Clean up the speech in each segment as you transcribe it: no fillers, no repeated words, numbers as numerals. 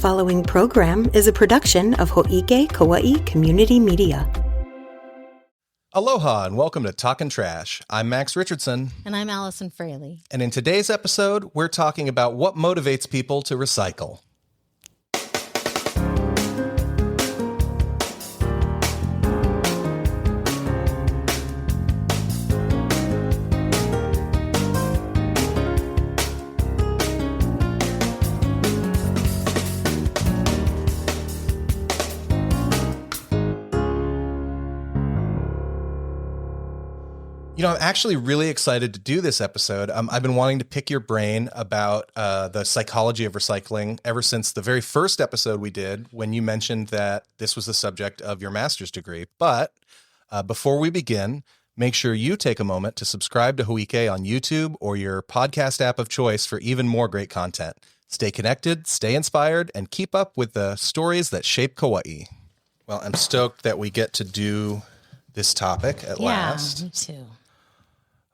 The following program is a production of Hōʻike Kauaʻi Community Media. Aloha and welcome to Talkin Trash. I'm Max Richardson. And I'm Allison Fraley. And in today's episode, we're talking about what motivates people to recycle. You know, I'm actually really excited to do this episode. I've been wanting to pick your brain about the psychology of recycling ever since the very first episode we did when you mentioned that this was the subject of your master's degree. But before we begin, make sure you take a moment to subscribe to Hōʻike on YouTube or your podcast app of choice for even more great content. Stay connected, stay inspired, and keep up with the stories that shape Kauaʻi. Well, I'm stoked that we get to do this topic at last. Yeah, me too.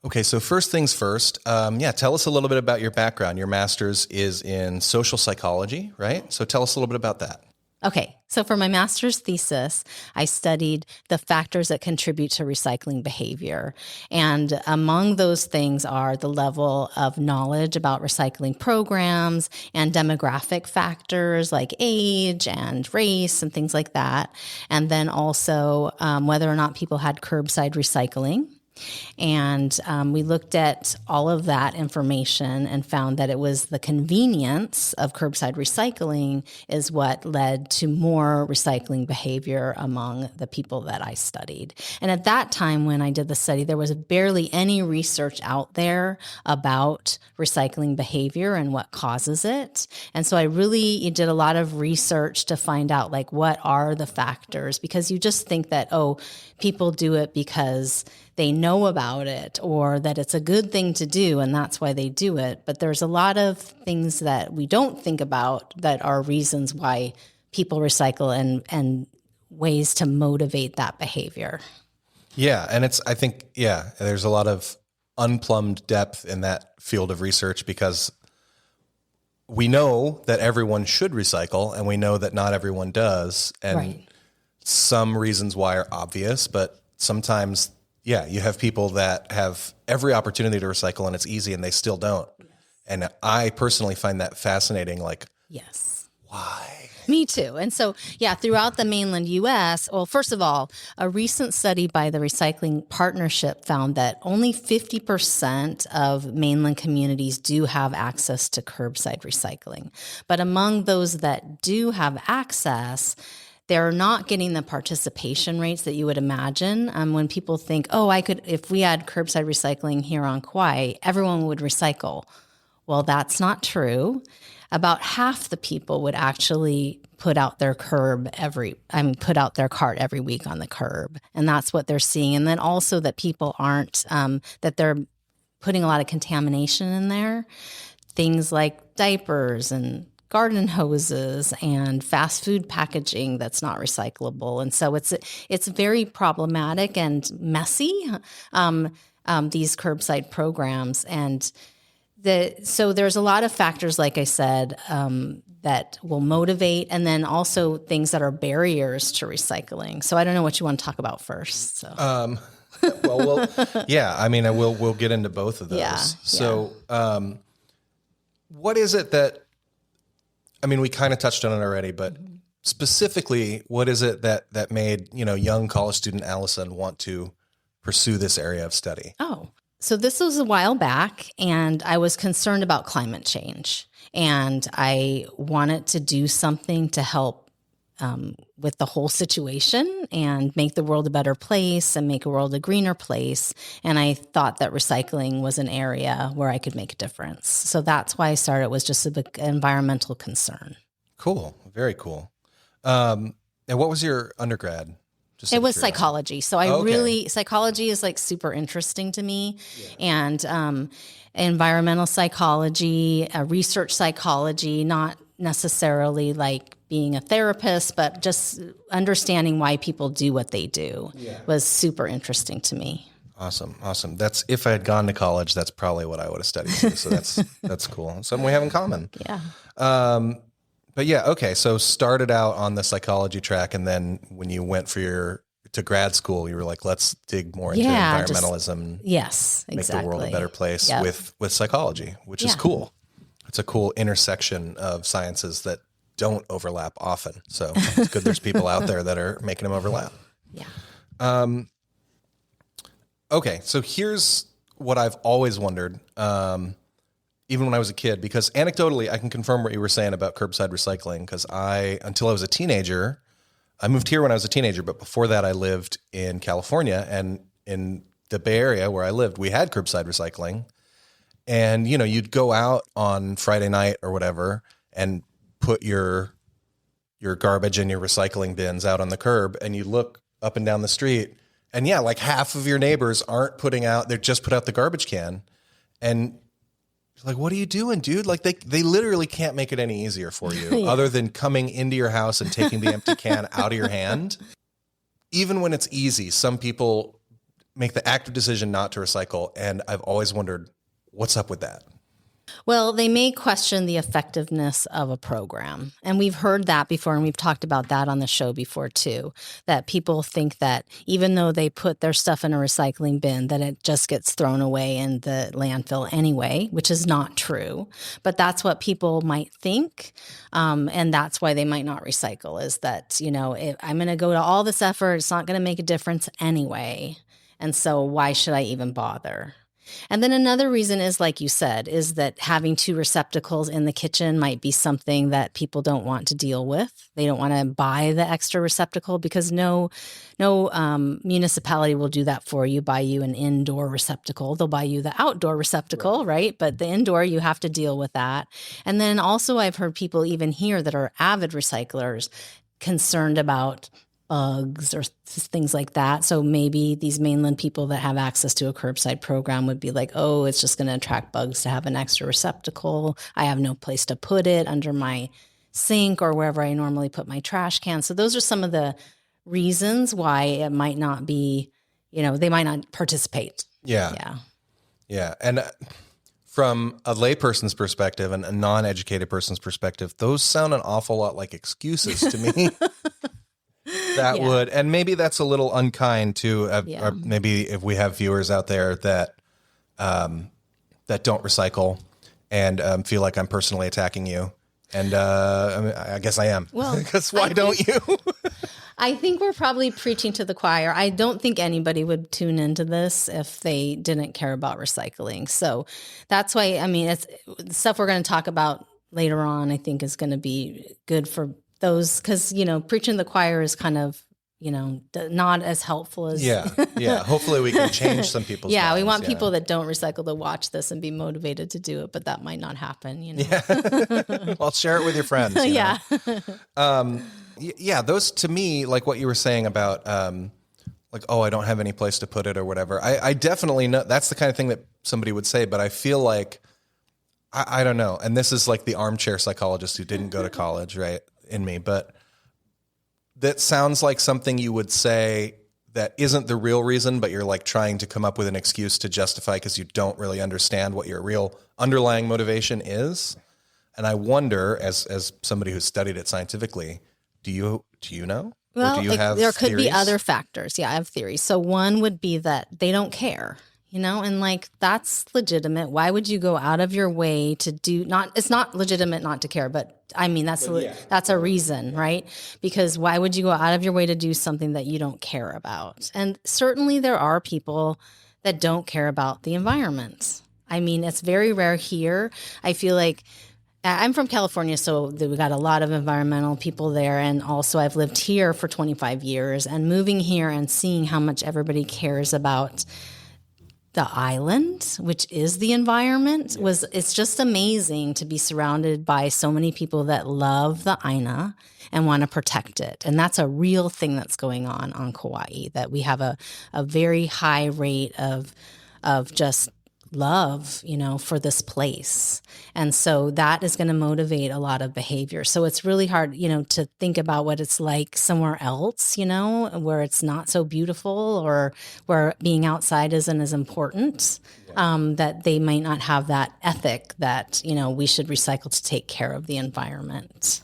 Okay, so first things first, tell us a little bit about your background. Your master's is in social psychology, right? So tell us a little bit about that. Okay, so for my master's thesis, I studied the factors that contribute to recycling behavior. And among those things are the level of knowledge about recycling programs and demographic factors like age and race and things like that. And then also whether or not people had curbside recycling. And we looked at all of that information and found that it was the convenience of curbside recycling is what led to more recycling behavior among the people that I studied. And at that time when I did the study, there was barely any research out there about recycling behavior and what causes it. And so I really did a lot of research to find out, like, what are the factors? Because you just think that, oh, people do it because they know about it or that it's a good thing to do and that's why they do it. But there's a lot of things that we don't think about that are reasons why people recycle and ways to motivate that behavior. Yeah, and there's a lot of unplumbed depth in that field of research because we know that everyone should recycle and we know that not everyone does. And right. Some reasons why are obvious, but sometimes you have people that have every opportunity to recycle and it's easy and they still don't. Yes. And I personally find that fascinating. Like, yes. Why? Me too. And so, throughout the mainland U.S., well, first of all, a recent study by the Recycling Partnership found that only 50% of mainland communities do have access to curbside recycling. But among those that do have access, they're not getting the participation rates that you would imagine. When people think, if we had curbside recycling here on Kauaʻi, everyone would recycle. Well, that's not true. About half the people would actually put out their cart every week on the curb. And that's what they're seeing. And then also that people aren't, that they're putting a lot of contamination in there. Things like diapers and garden hoses and fast food packaging that's not recyclable. And so it's very problematic and messy, these curbside programs. And so there's a lot of factors, like I said, that will motivate, and then also things that are barriers to recycling. So I don't know what you want to talk about first. So. We'll get into both of those. Yeah, so what is it that, we kind of touched on it already, but specifically, what is it that made, young college student Allison want to pursue this area of study? Oh, so this was a while back, and I was concerned about climate change, and I wanted to do something to help with the whole situation and make the world a better place and make the world a greener place. And I thought that recycling was an area where I could make a difference. So that's why I started. It was just an environmental concern. Cool. Very cool. And what was your undergrad? It was psychology. So psychology is like super interesting to me. Yeah. And environmental psychology, research psychology, not necessarily like being a therapist, but just understanding why people do what they do was super interesting to me. Awesome. That's, if I had gone to college, that's probably what I would have studied too. So that's cool. Something we have in common. Yeah. But yeah, okay. So started out on the psychology track, and then when you went to grad school, you were like, let's dig more into environmentalism. Yes, exactly. Make the world a better place with psychology, which is cool. It's a cool intersection of sciences that don't overlap often. So it's good there's people out there that are making them overlap. Yeah. Okay, so here's what I've always wondered, even when I was a kid, because anecdotally, I can confirm what you were saying about curbside recycling, because until I was a teenager, I moved here when I was a teenager, but before that I lived in California, and in the Bay Area where I lived, we had curbside recycling. And, you'd go out on Friday night or whatever and put your garbage in your recycling bins out on the curb, and you look up and down the street, and like half of your neighbors aren't they just put out the garbage can. And like, what are you doing, dude? Like they literally can't make it any easier for you other than coming into your house and taking the empty can out of your hand. Even when it's easy, some people make the active decision not to recycle. And I've always wondered, what's up with that? Well, they may question the effectiveness of a program. And we've heard that before, and we've talked about that on the show before too, that people think that even though they put their stuff in a recycling bin, that it just gets thrown away in the landfill anyway, which is not true. But that's what people might think. And that's why they might not recycle, is that, if I'm going to go to all this effort, it's not going to make a difference anyway. And so why should I even bother? And then another reason is, like you said, is that having two receptacles in the kitchen might be something that people don't want to deal with. They don't want to buy the extra receptacle because no municipality will do that for you, buy you an indoor receptacle. They'll buy you the outdoor receptacle, right? But the indoor, you have to deal with that. And then also I've heard people even here that are avid recyclers concerned about bugs or things like that. So maybe these mainland people that have access to a curbside program would be like, oh, it's just going to attract bugs to have an extra receptacle. I have no place to put it under my sink or wherever I normally put my trash can. So those are some of the reasons why it might not be, they might not participate. Yeah. And from a layperson's perspective and a non-educated person's perspective, those sound an awful lot like excuses to me. That would, and maybe that's a little unkind too. Or maybe if we have viewers out there that don't recycle and feel like I'm personally attacking you, and I guess I am. Well, because why don't you? I think we're probably preaching to the choir. I don't think anybody would tune into this if they didn't care about recycling. So that's why, it's the stuff we're going to talk about later on, I think is going to be good for those, because, preaching to the choir is kind of, not as helpful as. Yeah. Hopefully we can change some people's minds. We want people that don't recycle to watch this and be motivated to do it, but that might not happen, Yeah. Well, share it with your friends. Yeah. Those, to me, like what you were saying about, I don't have any place to put it or whatever. I definitely know that's the kind of thing that somebody would say, but I feel like, I don't know. And this is like the armchair psychologist who didn't go to college, right? In me, but that sounds like something you would say that isn't the real reason, but you're like trying to come up with an excuse to justify because you don't really understand what your real underlying motivation is. And I wonder, as somebody who's studied it scientifically, do you know? Well, or do you have there could theories? be other factors. Yeah, I have theories. So one would be that they don't care. And like, that's legitimate. Why would you go out of your way to it's not legitimate not to care, but that's a reason, right? Because why would you go out of your way to do something that you don't care about? And certainly there are people that don't care about the environment. It's very rare here. I feel like I'm from California, so we got a lot of environmental people there. And also I've lived here for 25 years, and moving here and seeing how much everybody cares about the island, which is the environment, it's just amazing to be surrounded by so many people that love the Aina and want to protect it. And that's a real thing that's going on Kauaʻi, that we have a very high rate of just love, for this place. And so that is going to motivate a lot of behavior. So it's really hard, to think about what it's like somewhere else, where it's not so beautiful or where being outside isn't as important, that they might not have that ethic that, we should recycle to take care of the environment.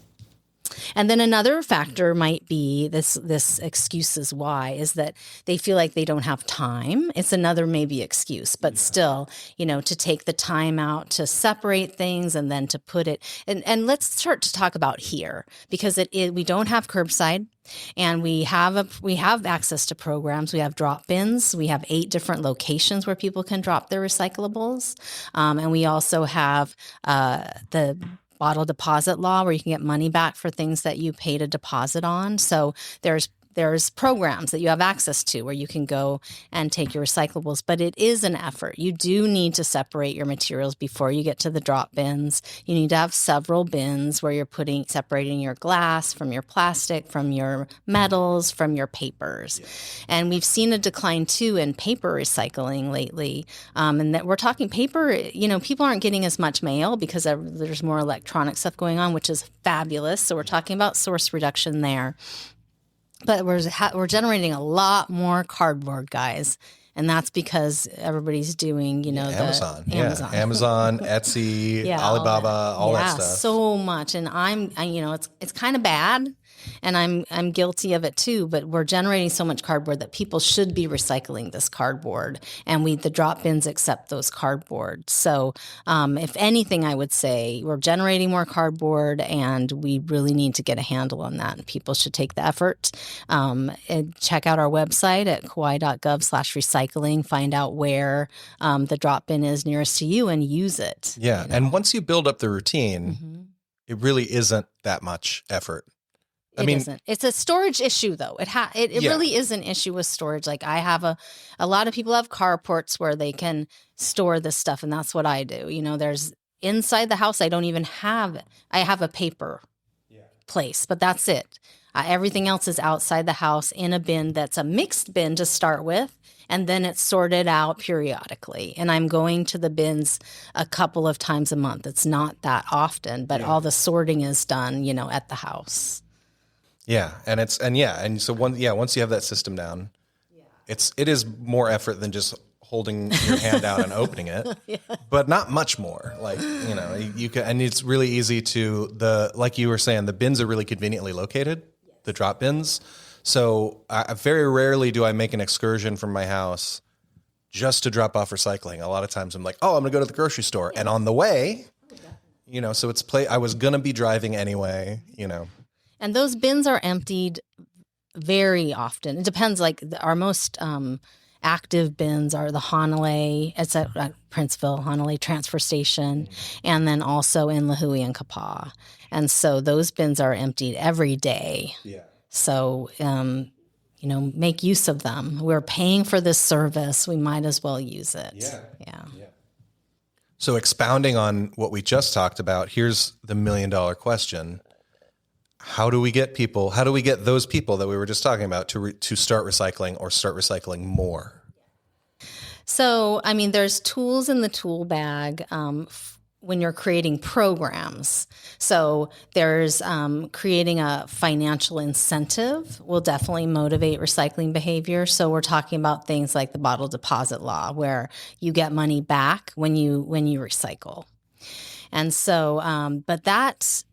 And then another factor might be this excuses why is that they feel like they don't have time. It's another maybe excuse, but still, to take the time out to separate things and then to put it. And let's start to talk about here, because we don't have curbside. And we have access to programs. We have drop bins. We have 8 different locations where people can drop their recyclables. And we also have the bottle deposit law, where you can get money back for things that you paid a deposit on. So there's programs that you have access to where you can go and take your recyclables, but it is an effort. You do need to separate your materials before you get to the drop bins. You need to have several bins where you're separating your glass from your plastic, from your metals, from your papers. Yeah. And we've seen a decline too in paper recycling lately. And that we're talking paper, people aren't getting as much mail because there's more electronic stuff going on, which is fabulous. So we're talking about source reduction there. But we're generating a lot more cardboard, guys. And that's because everybody's doing, Amazon, Etsy, Alibaba, all that stuff. So much. And it's kind of bad. And I'm guilty of it too, but we're generating so much cardboard that people should be recycling this cardboard, and the drop bins accept those cardboard. So if anything, I would say we're generating more cardboard, and we really need to get a handle on that. And people should take the effort. And check out our website at kauaʻi.gov/recycling. Find out where the drop bin is nearest to you and use it. Yeah, and once you build up the routine, it really isn't that much effort. It isn't. It's a storage issue, though. It really is an issue with storage. Like I have a lot of people have carports where they can store this stuff, and that's what I do. There's inside the house. I don't even have. I have a paper place, but that's it. Everything else is outside the house in a bin that's a mixed bin to start with, and then it's sorted out periodically. And I'm going to the bins a couple of times a month. It's not that often, but all the sorting is done, at the house. Yeah, and so once you have that system down, it is more effort than just holding your hand out and opening it, but not much more. Like you can, and it's really easy like you were saying, the bins are really conveniently located, the drop bins. So I very rarely do I make an excursion from my house just to drop off recycling. A lot of times I'm like, I'm going to go to the grocery store, and on the way, so I was going to be driving anyway, And those bins are emptied very often. It depends. Like our most active bins are the Honolulu. It's at Princeville, Honolulu transfer station, and then also in Lihue and Kapaa. And so those bins are emptied every day. Yeah. So, make use of them. We're paying for this service. We might as well use it. Yeah. So expounding on what we just talked about, here's the $1 million question. How do we get those people that we were just talking about to start recycling or start recycling more? So, there's tools in the tool bag when you're creating programs. So there's creating a financial incentive will definitely motivate recycling behavior. So we're talking about things like the bottle deposit law, where you get money back when you recycle. And so, but that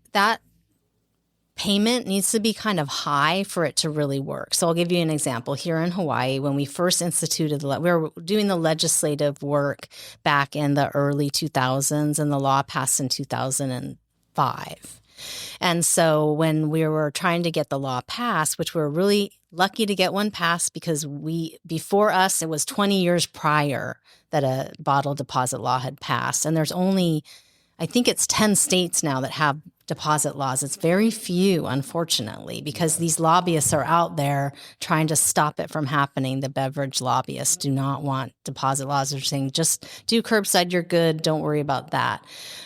payment needs to be kind of high for it to really work. So I'll give you an example. Here in Hawaii, when we first instituted, we were doing the legislative work back in the early 2000s, and the law passed in 2005. And so when we were trying to get the law passed, which we're really lucky to get one passed, because before us, it was 20 years prior that a bottle deposit law had passed. And there's only, I think it's 10 states now that have deposit laws. It's very few, unfortunately, because these lobbyists are out there trying to stop it from happening. The beverage lobbyists do not want deposit laws. They're saying, just do curbside, you're good, don't worry about that.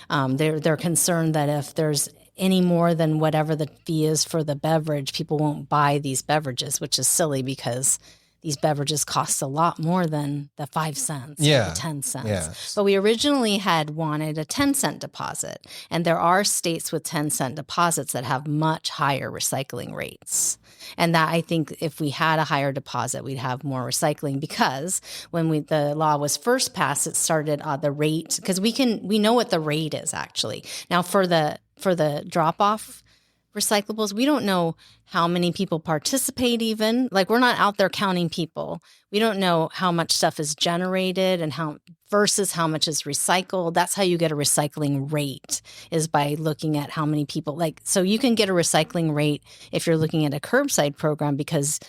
They're concerned that if there's any more than whatever the fee is for the beverage, people won't buy these beverages, which is silly because these beverages cost a lot more than the 5 cents, or the 10 cents. Yeah. But we originally had wanted a 10-cent deposit. And there are states with 10-cent deposits that have much higher recycling rates. And that, I think, if we had a higher deposit, we'd have more recycling, because when the law was first passed, it started the rate, because we know what the rate is actually. Now for the drop-off recyclables. We don't know how many people participate even. Like, we're not out there counting people. We don't know how much stuff is generated and how versus how much is recycled. That's how you get a recycling rate, is by looking at how many people, like, so you can get a recycling rate if you're looking at a curbside program, because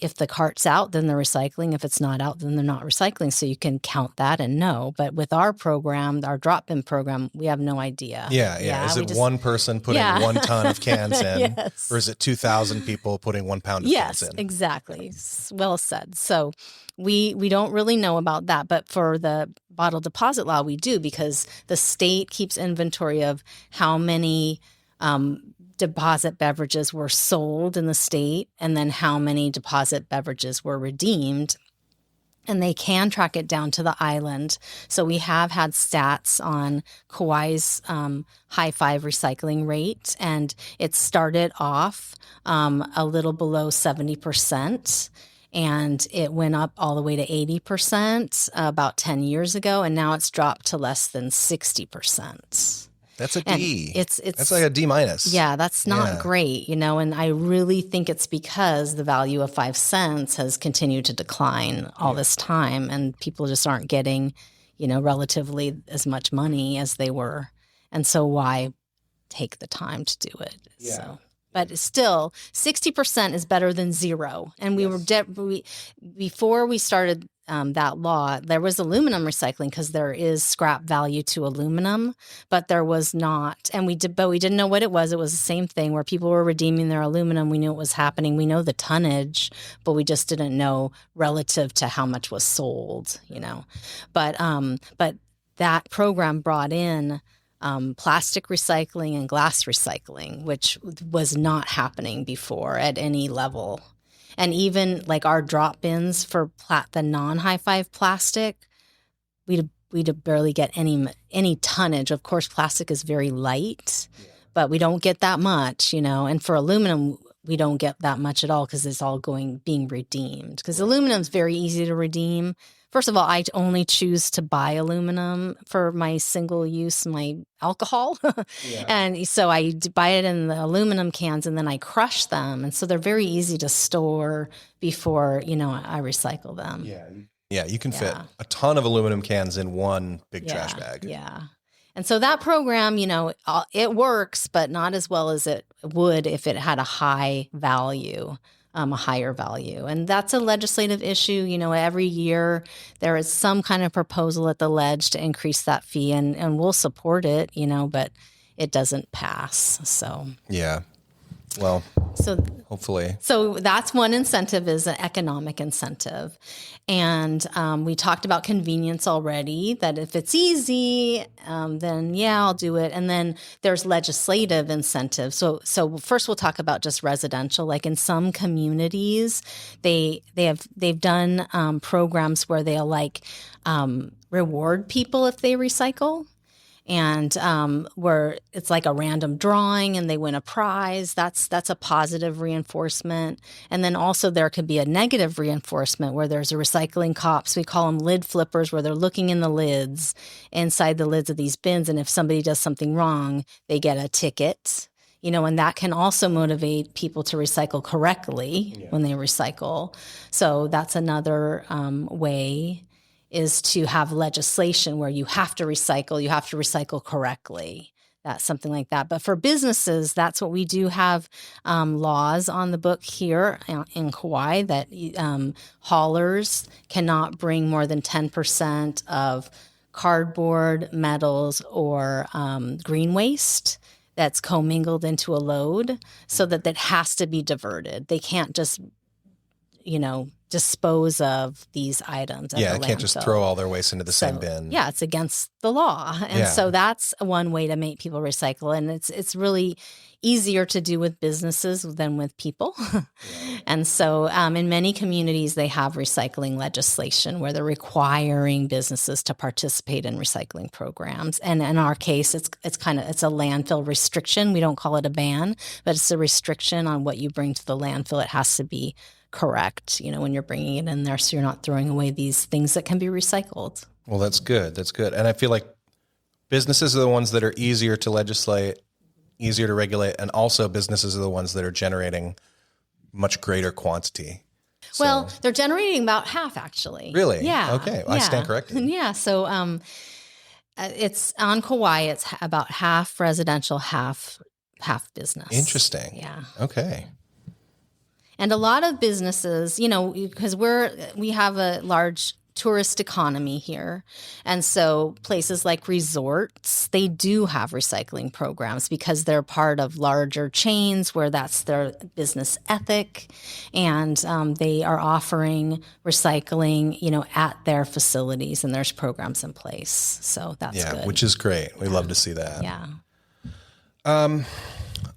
if the cart's out, then they're recycling. If it's not out, then they're not recycling. So you can count that and know. But with our program, our drop-in program, we have no idea. Yeah. Is it one person putting 1 ton of cans in? Yes. Or is it 2,000 people putting 1 pound of cans in? Yes, exactly. Well said. So we don't really know about that. But for the bottle deposit law, we do, because the state keeps inventory of how many deposit beverages were sold in the state, and then how many deposit beverages were redeemed. And they can track it down to the island. So we have had stats on Kauaʻi's high five recycling rate, and it started off a little below 70%. And it went up all the way to 80% about 10 years ago, and now it's dropped to less than 60%. That's a D. It's that's like a D minus. Yeah, that's not great, and I really think it's because the value of 5 cents has continued to decline all this time, and people just aren't getting, relatively as much money as they were. And so why take the time to do it? Yeah. So. But still, 60% is better than zero. And we were before we started that law, there was aluminum recycling, because there is scrap value to aluminum, but there was not. And we didn't know what it was. It was the same thing where people were redeeming their aluminum. We knew it was happening. We know the tonnage, but we just didn't know relative to how much was sold. But that program brought in plastic recycling and glass recycling, which was not happening before at any level. And even like our drop bins for the non-high five plastic, we'd barely get any tonnage. Of course, plastic is very light, but we don't get that much, And for aluminum, we don't get that much at all, because it's all being redeemed. Because aluminum is very easy to redeem. First of all, I only choose to buy aluminum for my single use, my alcohol. And so I buy it in the aluminum cans, and then I crush them. And so they're very easy to store before, I recycle them. Yeah, you can fit a ton of aluminum cans in one big trash bag. Yeah. And so that program, it works, but not as well as it would if it had a high value. A higher value. And that's a legislative issue. Every year there is some kind of proposal at the ledge to increase that fee, and we'll support it, but it doesn't pass. So, yeah. Well, hopefully. So that's one incentive, is an economic incentive. And we talked about convenience already, that if it's easy, then I'll do it. And then there's legislative incentives. So first we'll talk about just residential. Like in some communities, they've done programs where they'll reward people if they recycle. And where it's like a random drawing and they win a prize. That's a positive reinforcement. And then also there could be a negative reinforcement where there's a recycling cops. We call them lid flippers, where they're looking in the lids, inside the lids of these bins. And if somebody does something wrong, they get a ticket. And that can also motivate people to recycle correctly when they recycle. So that's another way, is to have legislation where you have to recycle correctly. That's something like that. But for businesses, that's what we do have laws on the book here in Kauaʻi, that haulers cannot bring more than 10% of cardboard, metals, or green waste that's commingled into a load, so that has to be diverted. They can't just, dispose of these items. Yeah, they can't just throw all their waste into the same bin. Yeah, it's against the law. And so that's one way to make people recycle. And it's really easier to do with businesses than with people. And so in many communities, they have recycling legislation where they're requiring businesses to participate in recycling programs. And in our case, it's a landfill restriction. We don't call it a ban, but it's a restriction on what you bring to the landfill. It has to be correct, when you're bringing it in there, so you're not throwing away these things that can be recycled. Well, that's good. And I feel like businesses are the ones that are easier to legislate easier to regulate, and also businesses are the ones that are generating much greater quantity. Well, they're generating about half, actually. Really? Yeah. Okay. Well, I stand corrected. Yeah. So it's on Kauaʻi. It's about half residential, half business. Interesting. Yeah. Okay. And a lot of businesses, you know, because we have a large tourist economy here. And so places like resorts, they do have recycling programs because they're part of larger chains where that's their business ethic. And they are offering recycling, you know, at their facilities, and there's programs in place. So that's good. Which is great. We love to see that. Yeah.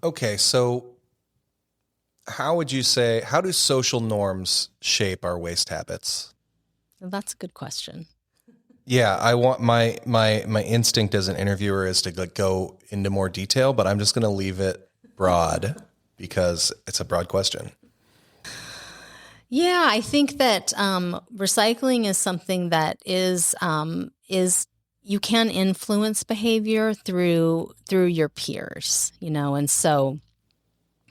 Okay. So how do social norms shape our waste habits? Well, that's a good question. Yeah, I want my instinct as an interviewer is to go into more detail, but I'm just going to leave it broad because it's a broad question. Yeah, I think that recycling is something that is you can influence behavior through your peers, you know, and so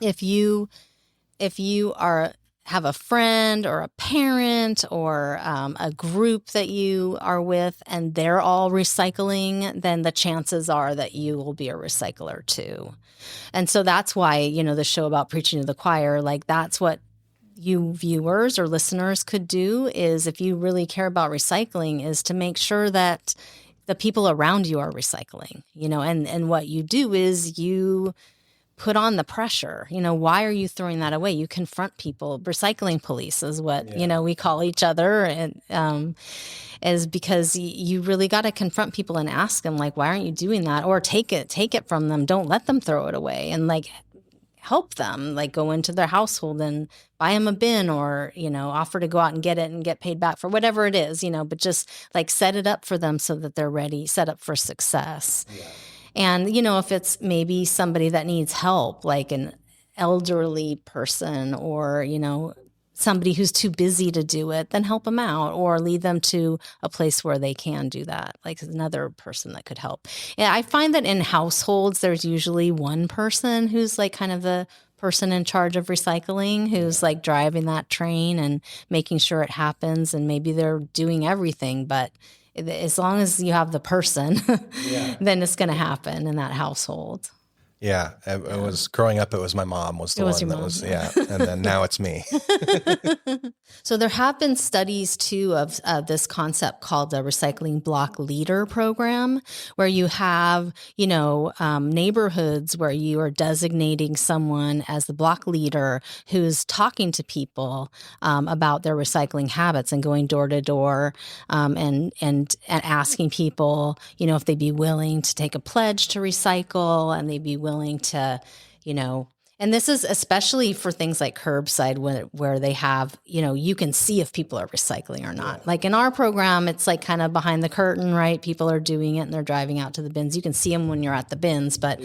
if you have a friend or a parent or a group that you are with and they're all recycling, then the chances are that you will be a recycler too. And so that's why, you know, the show about preaching to the choir, like that's what you viewers or listeners could do is if you really care about recycling is to make sure that the people around you are recycling, you know, and what you do is you put on the pressure. You know, why are you throwing that away? You confront people. Recycling police is what, you know, we call each other, and is because you really got to confront people and ask them, like, why aren't you doing that? Or take it from them. Don't let them throw it away, and like help them, like go into their household and buy them a bin, or, you know, offer to go out and get it and get paid back for whatever it is, you know, but just like set it up for them so that they're ready, set up for success. Yeah. And, you know, if it's maybe somebody that needs help, like an elderly person or, you know, somebody who's too busy to do it, then help them out or lead them to a place where they can do that, like another person that could help. Yeah, I find that in households, there's usually one person who's like kind of the person in charge of recycling who's like driving that train and making sure it happens. And maybe they're doing everything, but as long as you have the person, then it's going to happen in that household. Yeah, it was growing up. It was my mom was the one that was, and then now it's me. So there have been studies too of this concept called the recycling block leader program, where you have, you know, neighborhoods where you are designating someone as the block leader who's talking to people about their recycling habits and going door to door and asking people, you know, if they'd be willing to take a pledge to recycle, and they'd be willing to, you know, and this is especially for things like curbside where they have, you know, you can see if people are recycling or not. Yeah. Like in our program, it's like kind of behind the curtain, right? People are doing it and they're driving out to the bins. You can see them when you're at the bins, but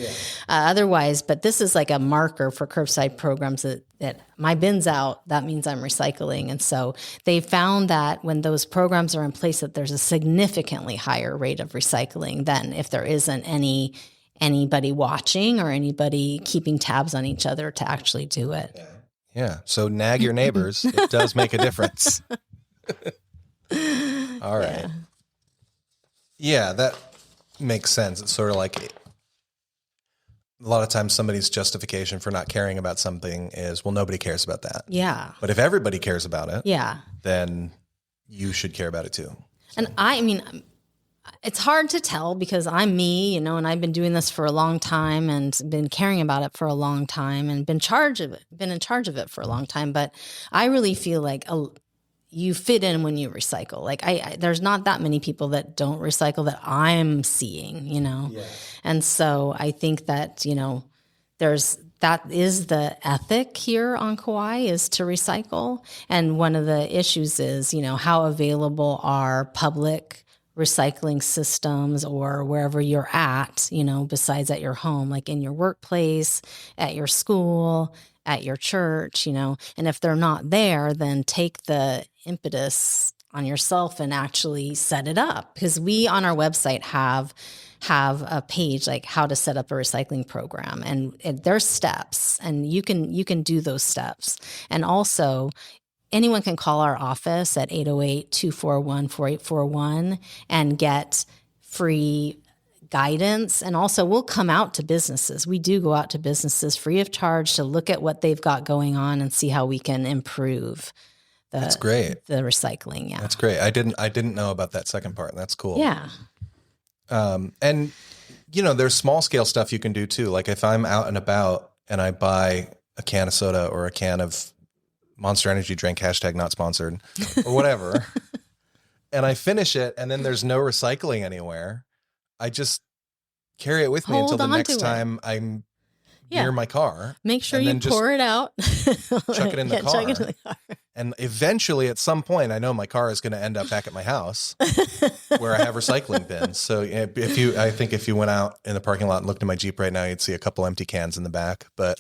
otherwise, but this is like a marker for curbside programs that my bin's out, that means I'm recycling. And so they found that when those programs are in place, that there's a significantly higher rate of recycling than if there isn't anybody watching or anybody keeping tabs on each other to actually do it. Yeah. So nag your neighbors. It does make a difference. All right. Yeah, that makes sense. It's sort of like a lot of times somebody's justification for not caring about something is, well, nobody cares about that. Yeah. But if everybody cares about it, yeah, then you should care about it too. And I mean, it's hard to tell because I'm me, you know, and I've been doing this for a long time and been caring about it for a long time and been in charge of it for a long time. But I really feel like you fit in when you recycle. Like there's not that many people that don't recycle that I'm seeing, you know? Yeah. And so I think that, you know, that is the ethic here on Kauaʻi, is to recycle. And one of the issues is, you know, how available are public recycling systems or wherever you're at, you know, besides at your home, like in your workplace, at your school, at your church, you know, and if they're not there, then take the impetus on yourself and actually set it up. Because we on our website have a page like how to set up a recycling program, and there's steps, and you can do those steps. And also anyone can call our office at 808-241-4841 and get free guidance. And also we'll come out to businesses. We do go out to businesses free of charge to look at what they've got going on and see how we can improve That's great. The recycling. Yeah. That's great. I didn't know about that second part. That's cool. Yeah. And there's small scale stuff you can do too. Like if I'm out and about and I buy a can of soda or a can of Monster Energy drink, hashtag not sponsored or whatever, and I finish it and then there's no recycling anywhere, I just carry it with me until the next time I'm near my car. Make sure you pour it out. Chuck it in the car. Chuck it in the car. And eventually at some point, I know my car is going to end up back at my house where I have recycling bins. So I think if you went out in the parking lot and looked at my Jeep right now, you'd see a couple empty cans in the back. But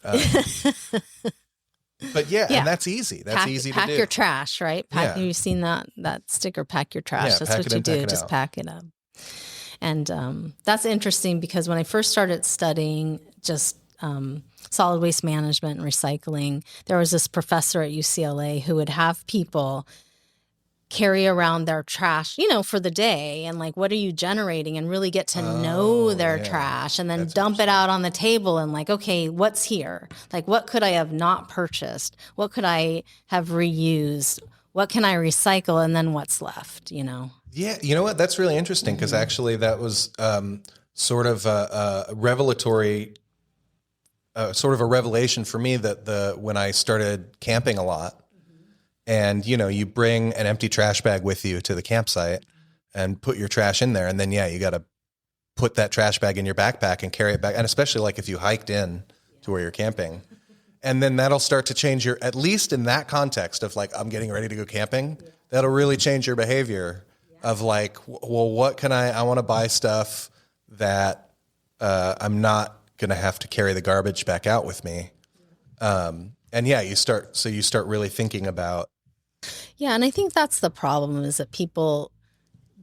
yeah, and that's easy. That's easy to do. Pack your trash, right? You've seen that sticker, pack your trash. That's what you do. Just pack it up. And that's interesting because when I first started studying just solid waste management and recycling, there was this professor at UCLA who would have people carry around their trash, for the day, and like, what are you generating, and really get to know their trash, and then dump it out on the table and like, okay, what's here? Like, what could I have not purchased? What could I have reused? What can I recycle? And then what's left, Yeah, you know what? That's really interesting because actually that was sort of a revelatory, sort of a revelation for me that when I started camping a lot, and you bring an empty trash bag with you to the campsite and put your trash in there, and then you got to put that trash bag in your backpack and carry it back, and especially like if you hiked in to where you're camping. And then that'll start to change at least in that context of like, I'm getting ready to go camping, that'll really change your behavior of like, well, what can I want to buy stuff that I'm not going to have to carry the garbage back out with me. And you start really thinking about. Yeah. And I think that's the problem, is that people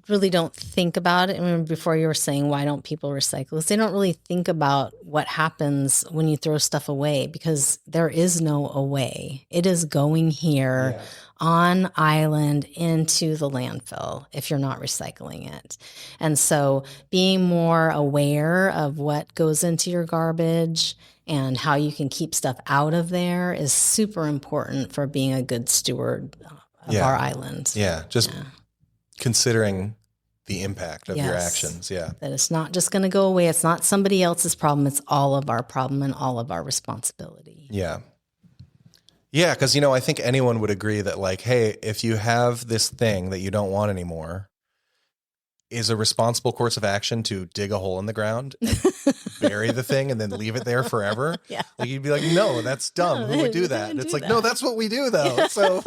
really don't think about it. I mean, before you were saying, why don't people recycle? They don't really think about what happens when you throw stuff away, because there is no away. It is going here on island into the landfill if you're not recycling it. And so being more aware of what goes into your garbage and how you can keep stuff out of there is super important for being a good steward of our island. Yeah. Just considering the impact of your actions. Yeah. That it's not just going to go away. It's not somebody else's problem. It's all of our problem and all of our responsibility. Yeah. Yeah. Cause I think anyone would agree that like, hey, if you have this thing that you don't want anymore, is a responsible course of action to dig a hole in the ground and bury the thing and then leave it there forever. Yeah. Like you'd be like, no, that's dumb. Who would do that? And it's like, no, that's what we do though. Yeah. So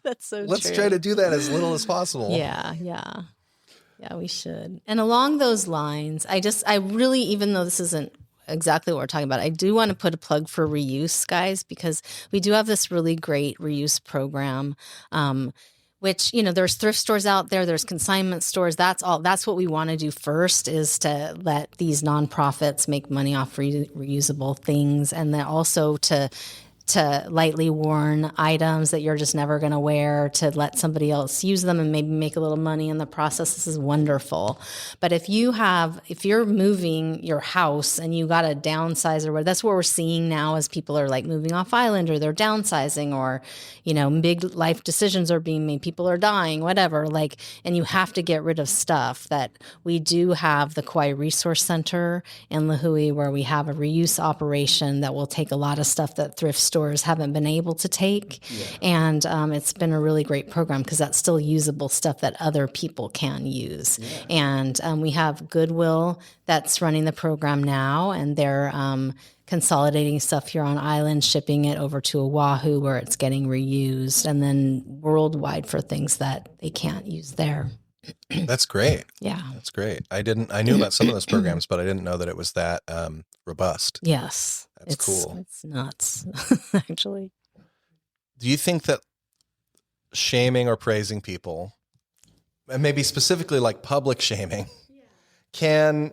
that's so let's true. try to do that as little as possible. Yeah. Yeah. Yeah, we should. And along those lines, I really, even though this isn't exactly what we're talking about, I do want to put a plug for reuse, guys, because we do have this really great reuse program, which, there's thrift stores out there, there's consignment stores. That's what we want to do first, is to let these nonprofits make money off reusable things. And then also to lightly worn items that you're just never going to wear, to let somebody else use them and maybe make a little money in the process. This is wonderful. But if you're moving your house and you got to downsize or whatever, that's what we're seeing now as people are like moving off island, or they're downsizing, or, big life decisions are being made. People are dying, whatever, and you have to get rid of stuff. That we do have the Kauaʻi Resource Center in Lihue, where we have a reuse operation that will take a lot of stuff that thrift stores haven't been able to take. And it's been a really great program because that's still usable stuff that other people can use. And we have Goodwill that's running the program now, and they're consolidating stuff here on island, shipping it over to Oahu where it's getting reused, and then worldwide for things that they can't use there. That's great. Yeah. That's great. I knew about some of those programs, but I didn't know that it was that robust. Yes. That's cool. It's nuts, actually. Do you think that shaming or praising people maybe specifically like public shaming, can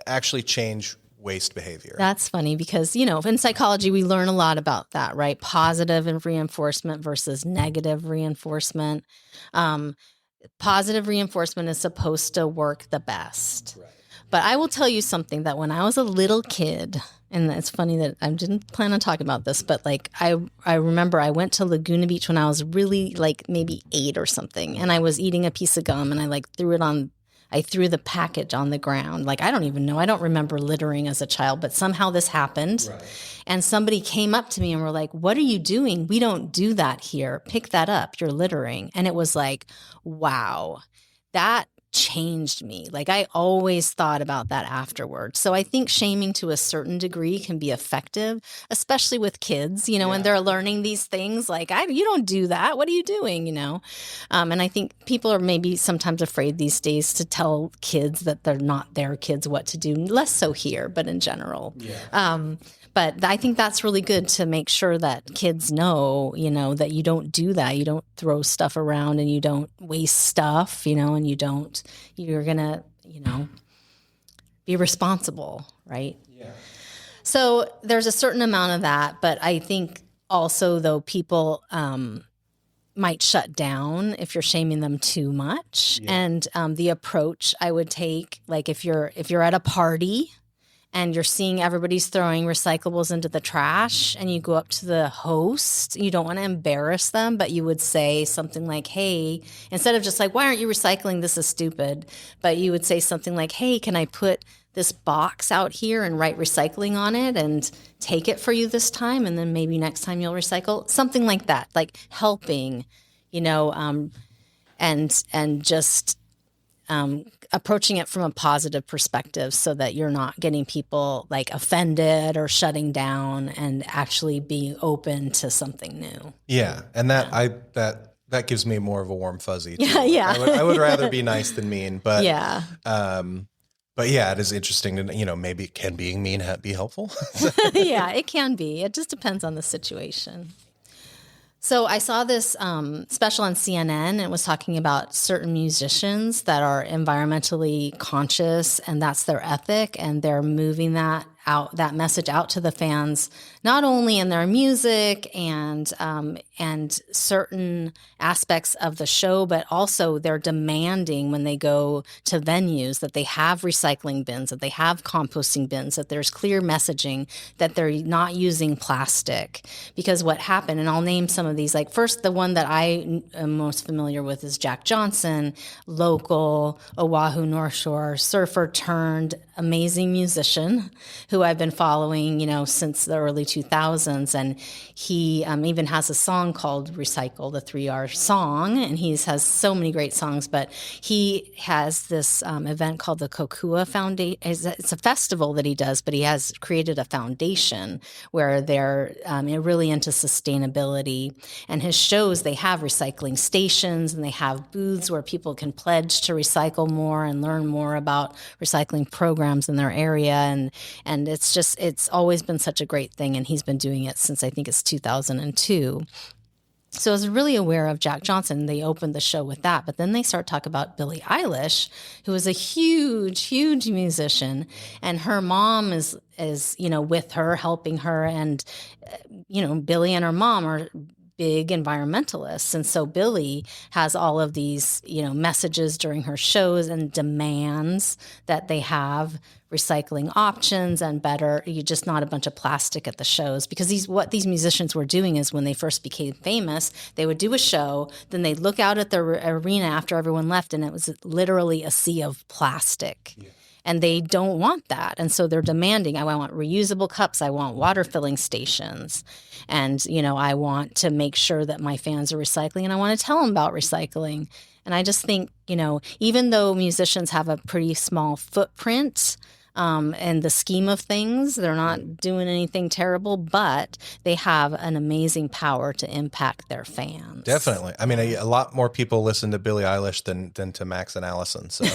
actually change waste behavior. That's funny because, in psychology, we learn a lot about that, right? Positive and reinforcement versus negative reinforcement. Positive reinforcement is supposed to work the best. Right. But I will tell you something that when I was a little kid, and it's funny that I didn't plan on talking about this, but like I remember I went to Laguna Beach when I was really like maybe 8 or something, and I was eating a piece of gum and I like threw the package on the ground. Like, I don't even know. I don't remember littering as a child, but somehow this happened. Right. And somebody came up to me and were like, "What are you doing? We don't do that here. Pick that up. You're littering." And it was like, wow, that changed me. Like, I always thought about that afterwards. So I think shaming to a certain degree can be effective, especially with kids, when they're learning these things. Like, you don't do that. What are you doing? And I think people are maybe sometimes afraid these days to tell kids that they're not their kids what to do. Less so here, but in general. Yeah. But I think that's really good to make sure that kids know, that you don't do that. You don't throw stuff around and you don't waste stuff, and you're going to, be responsible, right? Yeah. So there's a certain amount of that. But I think also, though, people might shut down if you're shaming them too much. Yeah. And the approach I would take, like if you're at a party and you're seeing everybody's throwing recyclables into the trash and you go up to the host, you don't want to embarrass them, but you would say something like, "Hey," instead of just like, "Why aren't you recycling? This is stupid." But you would say something like, "Hey, can I put this box out here and write recycling on it and take it for you this time? And then maybe next time you'll recycle." Something like that, like helping, and just approaching it from a positive perspective so that you're not getting people like offended or shutting down and actually being open to something new. Yeah. And that gives me more of a warm fuzzy too. Yeah. I would rather be nice than mean, but yeah. But yeah, it is interesting to, maybe can being mean be helpful? Yeah, it can be. It just depends on the situation. So I saw this special on CNN, and it was talking about certain musicians that are environmentally conscious, and that's their ethic, and they're moving that message out to the fans, not only in their music and certain aspects of the show, but also they're demanding when they go to venues that they have recycling bins, that they have composting bins, that there's clear messaging that they're not using plastic. Because what happened, and I'll name some of these, like first, the one that I am most familiar with is Jack Johnson, local Oahu North Shore surfer turned amazing musician who I've been following, since the early 2000s. And he even has a song called Recycle, the 3R song. And he has so many great songs, but he has this event called the Kokua Foundation. It's a festival that he does, but he has created a foundation where they're really into sustainability. And his shows, they have recycling stations and they have booths where people can pledge to recycle more and learn more about recycling programs in their area. And it's always been such a great thing. And he's been doing it since I think it's 2002. So I was really aware of Jack Johnson. They opened the show with that, but then they start talking about Billie Eilish, who is a huge, huge musician, and her mom is with her, helping her, and Billie and her mom are big environmentalists. And so Billie has all of these, messages during her shows and demands that they have recycling options and better, just not a bunch of plastic at the shows. Because what these musicians were doing is when they first became famous, they would do a show, then they'd look out at the arena after everyone left, and it was literally a sea of plastic. Yeah. And they don't want that. And so they're demanding, I want reusable cups. I want water filling stations. And, I want to make sure that my fans are recycling, and I want to tell them about recycling. And I just think, even though musicians have a pretty small footprint in the scheme of things, they're not doing anything terrible, but they have an amazing power to impact their fans. Definitely. I mean, a lot more people listen to Billie Eilish than to Max and Allison. So.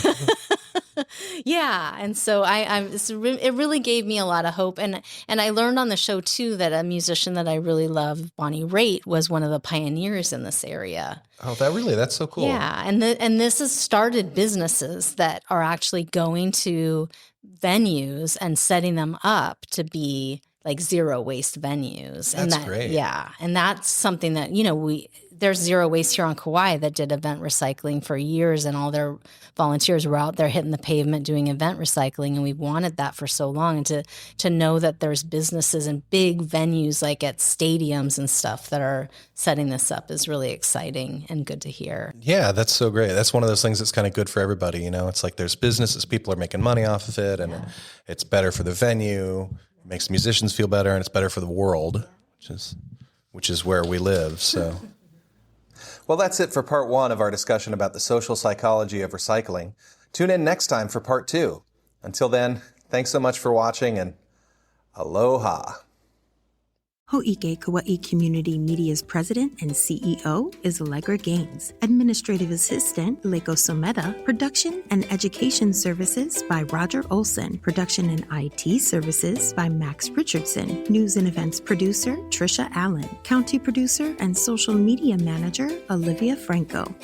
Yeah, and so it really gave me a lot of hope, and I learned on the show too that a musician that I really love, Bonnie Raitt, was one of the pioneers in this area. Oh, that's so cool. Yeah, and this has started businesses that are actually going to venues and setting them up to be like zero waste venues. That's great. Yeah, and that's something that there's Zero Waste here on Kauaʻi that did event recycling for years, and all their volunteers were out there hitting the pavement doing event recycling, and we've wanted that for so long. And to know that there's businesses and big venues like at stadiums and stuff that are setting this up is really exciting and good to hear. Yeah, that's so great. That's one of those things that's kind of good for everybody. It's like there's businesses, people are making money off of it, and it's better for the venue, it makes musicians feel better, and it's better for the world, which is where we live. So. Well, that's it for part 1 of our discussion about the social psychology of recycling. Tune in next time for part 2. Until then, thanks so much for watching, and aloha. Hōʻike Kauaʻi Community Media's president and CEO is Allegra Gaines. Administrative assistant, Leiko Someda. Production and education services by Roger Olson. Production and IT services by Max Richardson. News and events producer, Trisha Allen. County producer and social media manager, Olivia Franco.